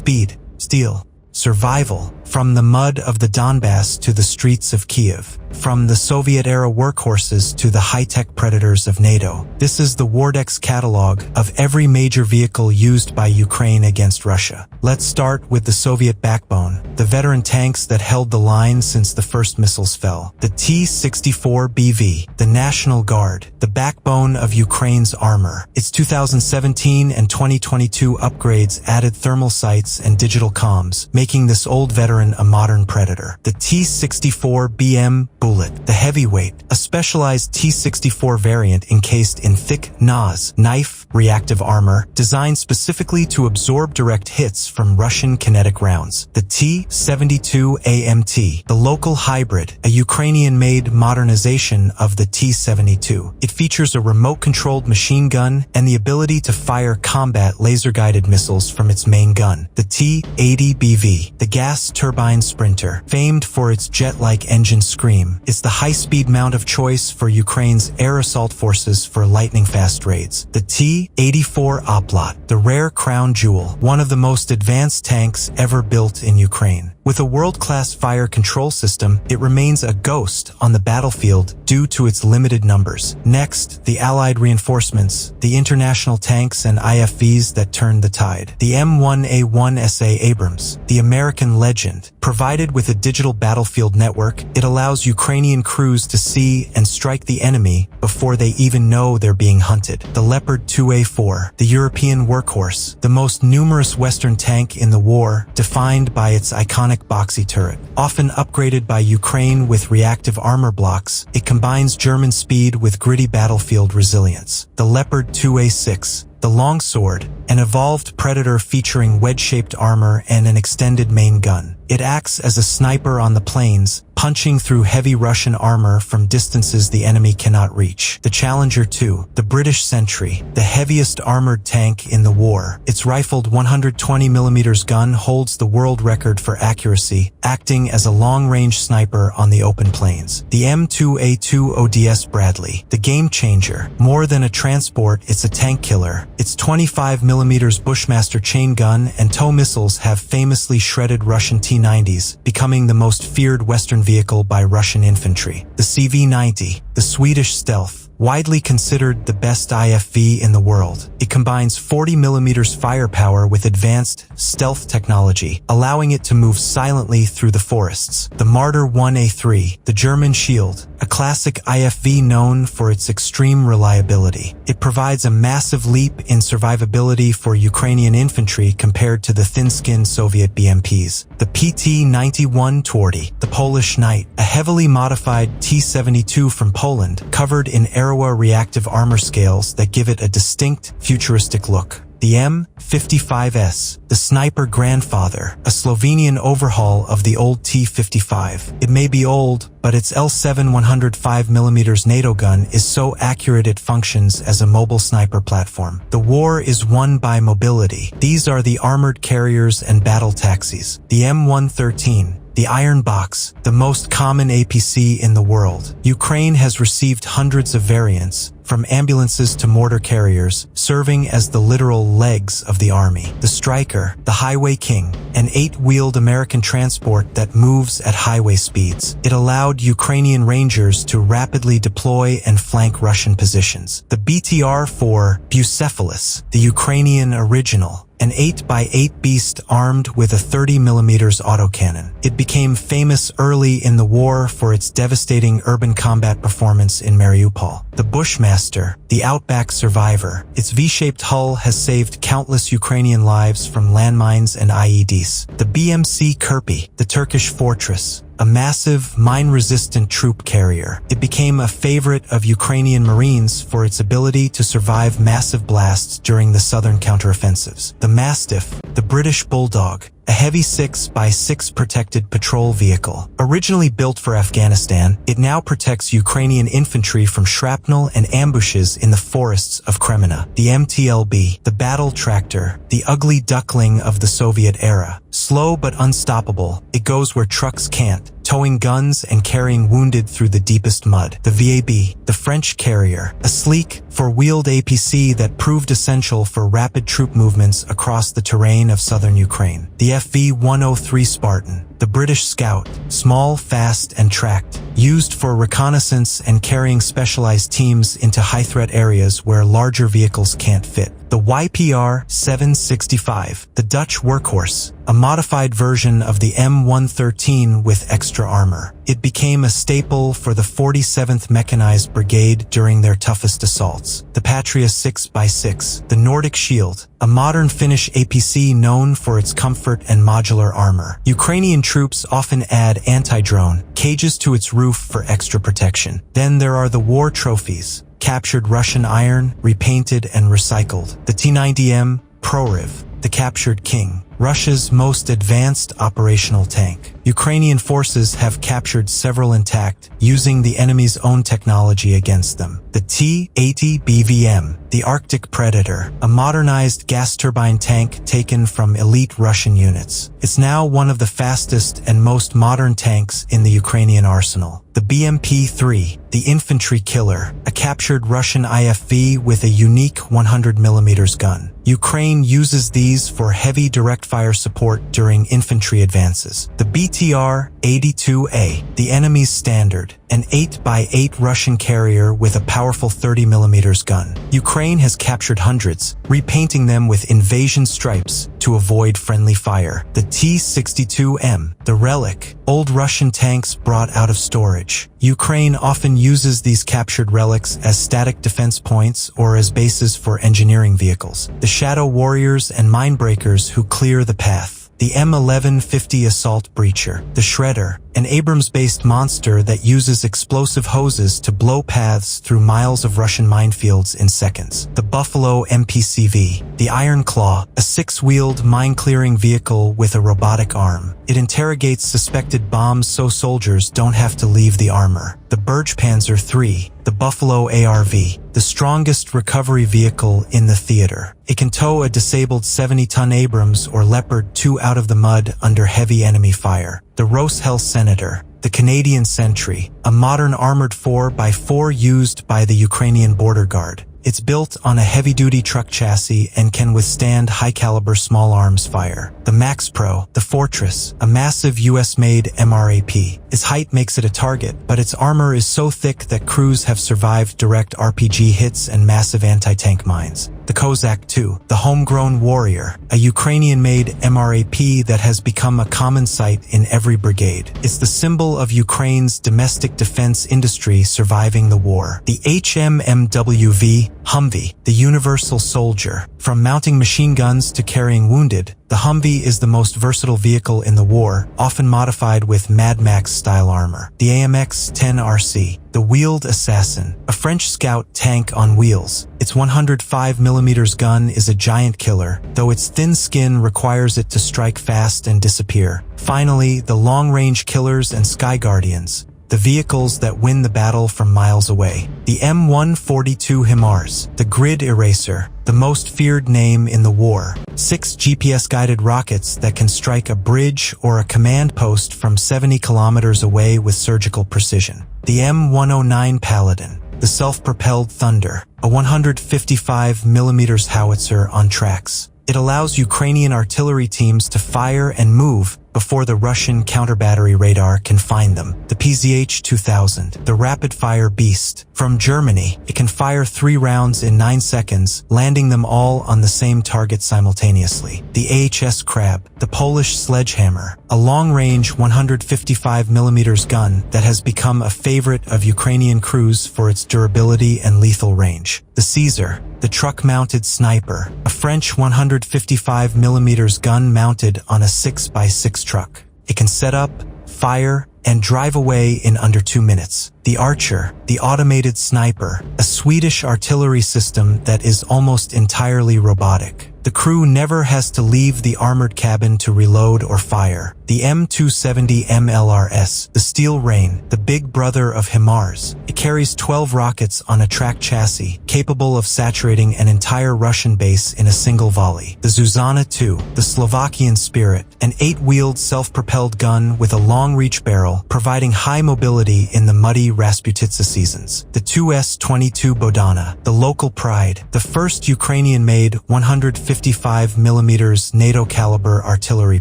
Speed, steel, survival, from the mud of the Donbass to the streets of Kiev, from the Soviet-era workhorses to the high-tech predators of NATO. This is the Wardex catalog of every major vehicle used by Ukraine against Russia. Let's start with the Soviet backbone, the veteran tanks that held the line since the first missiles fell. The T-64BV, the National Guard, the backbone of Ukraine's armor. Its 2017 and 2022 upgrades added thermal sights and digital comms, making this old veteran a modern predator. The T-64BM Bullet, the heavyweight, a specialized T-64 variant encased in thick NAS, knife, reactive armor, designed specifically to absorb direct hits from Russian kinetic rounds. The T-72AMT, the local hybrid, a Ukrainian-made modernization of the T-72. It features a remote-controlled machine gun and the ability to fire combat laser-guided missiles from its main gun. The T-80BV, the gas turbine sprinter, famed for its jet-like engine scream, is the high-speed mount of choice for Ukraine's air assault forces for lightning-fast raids. The T-84 Oplot, the rare crown jewel, one of the most advanced tanks ever built in Ukraine. With a world-class fire control system, it remains a ghost on the battlefield due to its limited numbers. Next, the Allied reinforcements, the international tanks and IFVs that turned the tide. The M1A1SA Abrams, the American legend. Provided with a digital battlefield network, it allows Ukrainian crews to see and strike the enemy before they even know they're being hunted. The Leopard 2A4, the European workhorse, the most numerous Western tank in the war, defined by its iconic boxy turret. Often upgraded by Ukraine with reactive armor blocks, it combines German speed with gritty battlefield resilience. The Leopard 2A6, the longsword, an evolved predator featuring wedge-shaped armor and an extended main gun. It acts as a sniper on the plains, punching through heavy Russian armor from distances the enemy cannot reach. The Challenger 2, the British Sentry, the heaviest armored tank in the war. Its rifled 120mm gun holds the world record for accuracy, acting as a long-range sniper on the open plains. The M2A2 ODS Bradley, the game changer. More than a transport, it's a tank killer. Its 25mm Bushmaster chain gun and tow missiles have famously shredded Russian T-90s, becoming the most feared Western vehicle by Russian infantry. The CV-90, the Swedish stealth, widely considered the best IFV in the world. It combines 40mm firepower with advanced stealth technology, allowing it to move silently through the forests. The Marder 1A3, the German Shield, a classic IFV known for its extreme reliability. It provides a massive leap in survivability for Ukrainian infantry compared to the thin-skinned Soviet BMPs. The PT-91 Twardy, the Polish Knight, a heavily modified T-72 from Poland, covered in Arawa reactive armor scales that give it a distinct, futuristic look. The M55S, the Sniper Grandfather, a Slovenian overhaul of the old T55. It may be old, but its L7 105mm NATO gun is so accurate it functions as a mobile sniper platform. The war is won by mobility. These are the armored carriers and battle taxis. The M113, the Iron Box, the most common APC in the world. Ukraine has received hundreds of variants, from ambulances to mortar carriers, serving as the literal legs of the army. The Stryker, the Highway King, an 8-wheeled American transport that moves at highway speeds. It allowed Ukrainian Rangers to rapidly deploy and flank Russian positions. The BTR-4 Bucephalus, the Ukrainian original, an 8x8 beast armed with a 30mm autocannon. It became famous early in the war for its devastating urban combat performance in Mariupol. The Bushmaster, the Outback Survivor. Its V-shaped hull has saved countless Ukrainian lives from landmines and IEDs. The BMC Kirpi, the Turkish Fortress, a massive, mine-resistant troop carrier. It became a favorite of Ukrainian Marines for its ability to survive massive blasts during the southern counteroffensives. The Mastiff, the British Bulldog, a heavy 6x6 protected patrol vehicle. Originally built for Afghanistan, it now protects Ukrainian infantry from shrapnel and ambushes in the forests of Kremina. The MTLB, the battle tractor, the ugly duckling of the Soviet era. Slow but unstoppable, it goes where trucks can't, towing guns and carrying wounded through the deepest mud. The VAB, the French carrier, a sleek, four-wheeled APC that proved essential for rapid troop movements across the terrain of southern Ukraine. The FV-103 Spartan, the British Scout, small, fast, and tracked, used for reconnaissance and carrying specialized teams into high-threat areas where larger vehicles can't fit. The YPR-765, the Dutch workhorse, a modified version of the M113 with extra armor. It became a staple for the 47th Mechanized Brigade during their toughest assaults. The Patria 6x6, the Nordic Shield, a modern Finnish APC known for its comfort and modular armor. Ukrainian troops often add anti-drone cages to its roof for extra protection. Then there are the war trophies, captured Russian iron, repainted and recycled. The T-90M Prorив, the captured King, Russia's most advanced operational tank. Ukrainian forces have captured several intact, using the enemy's own technology against them. The T-80 BVM, the Arctic Predator, a modernized gas turbine tank taken from elite Russian units. It's now one of the fastest and most modern tanks in the Ukrainian arsenal. The BMP-3, the infantry killer, a captured Russian IFV with a unique 100mm gun. Ukraine uses these for heavy direct-fire support during infantry advances. The BTR-82A, the enemy's standard, an 8x8 Russian carrier with a powerful 30mm gun. Ukraine has captured hundreds, repainting them with invasion stripes to avoid friendly fire. The T-62M, the relic, old Russian tanks brought out of storage. Ukraine often uses these captured relics as static defense points or as bases for engineering vehicles. The Shadow Warriors and Minebreakers who clear the path. The M1150 Assault Breacher, the Shredder, an Abrams-based monster that uses explosive hoses to blow paths through miles of Russian minefields in seconds. The Buffalo MPCV, the Iron Claw, a six-wheeled mine-clearing vehicle with a robotic arm. It interrogates suspected bombs so soldiers don't have to leave the armor. The Bergpanzer III, the Buffalo ARV, the strongest recovery vehicle in the theater. It can tow a disabled 70-ton Abrams or Leopard 2 out of the mud under heavy enemy fire. The Roshel Senator, the Canadian Sentry, a modern armored 4x4 used by the Ukrainian Border Guard. It's built on a heavy-duty truck chassis and can withstand high-caliber small arms fire. The Max Pro, the Fortress, a massive US-made MRAP. Its height makes it a target, but its armor is so thick that crews have survived direct RPG hits and massive anti-tank mines. The Kozak II, the Homegrown Warrior, a Ukrainian-made MRAP that has become a common sight in every brigade. It's the symbol of Ukraine's domestic defense industry surviving the war. The HMMWV Humvee, the Universal Soldier. From mounting machine guns to carrying wounded, the Humvee is the most versatile vehicle in the war, often modified with Mad Max-style armor. The AMX-10RC, the Wheeled Assassin, a French scout tank on wheels. Its 105mm gun is a giant killer, though its thin skin requires it to strike fast and disappear. Finally, the long-range killers and Sky Guardians, the vehicles that win the battle from miles away. The M142 HIMARS, the Grid Eraser, the most feared name in the war. 6 GPS-guided rockets that can strike a bridge or a command post from 70 kilometers away with surgical precision. The M109 Paladin, the self-propelled Thunder, a 155mm howitzer on tracks. It allows Ukrainian artillery teams to fire and move before the Russian counter-battery radar can find them. The PZH-2000, the rapid-fire beast. From Germany, it can fire 3 rounds in 9 seconds, landing them all on the same target simultaneously. The AHS Crab, the Polish Sledgehammer, a long-range 155mm gun that has become a favorite of Ukrainian crews for its durability and lethal range. The Caesar, the truck-mounted sniper, a French 155mm gun mounted on a 6x6 truck. It can set up, fire, and drive away in under 2 minutes. The Archer, the automated sniper, a Swedish artillery system that is almost entirely robotic. The crew never has to leave the armored cabin to reload or fire. The M270 MLRS, the Steel Rain, the big brother of HIMARS. It carries 12 rockets on a track chassis, capable of saturating an entire Russian base in a single volley. The Zuzana II, the Slovakian Spirit, an 8-wheeled self-propelled gun with a long-reach barrel, providing high mobility in the muddy Rasputitsa seasons. The 2S-22 Bodana, the local pride, the first Ukrainian-made 155mm NATO caliber artillery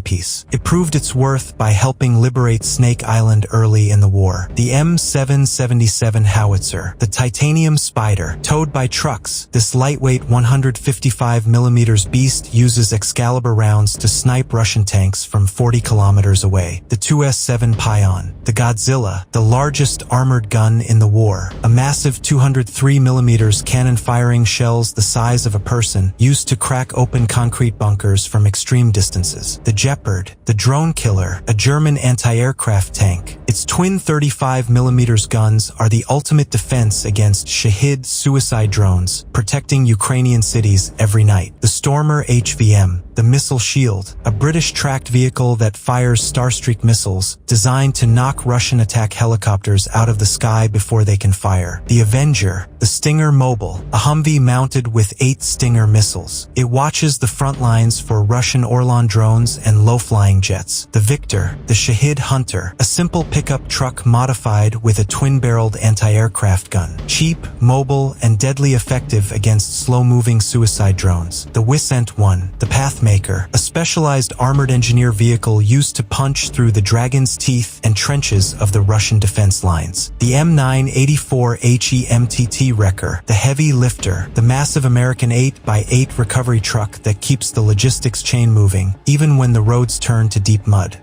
piece. It proved its worth by helping liberate Snake Island early in the war. The M777 howitzer, the titanium Spider, towed by trucks. This lightweight 155mm beast uses Excalibur rounds to snipe Russian tanks from 40 kilometers away. The 2S7 Pion, the Godzilla, the largest armored gun in the war. A massive 203mm cannon firing shells the size of a person, used to crack open concrete bunkers from extreme distances. The Leopard, the drone killer, a German anti-aircraft tank. Its twin 35mm guns are the ultimate defense against Shahid suicide drones, protecting Ukrainian cities every night. The Stormer HVM, the missile shield, a British tracked vehicle that fires Starstreak missiles, designed to knock Russian attack helicopters out of the sky before they can fire. The Avenger, the Stinger Mobile, a Humvee mounted with 8 Stinger missiles. It watches the front lines for Russian Orlan drones and low-flying jets. The Victor, the Shahid Hunter, a simple pickup truck modified with a twin-barreled anti-aircraft gun. Cheap, mobile, and deadly effective against slow-moving suicide drones. The Wisent 1, the Pathmaker, a specialized armored engineer vehicle used to punch through the dragon's teeth and trenches of the Russian defense lines. The M984 HEMTT Wrecker, the heavy lifter, the massive American 8x8 recovery truck that keeps the logistics chain moving, even when the roads turn to deep mud.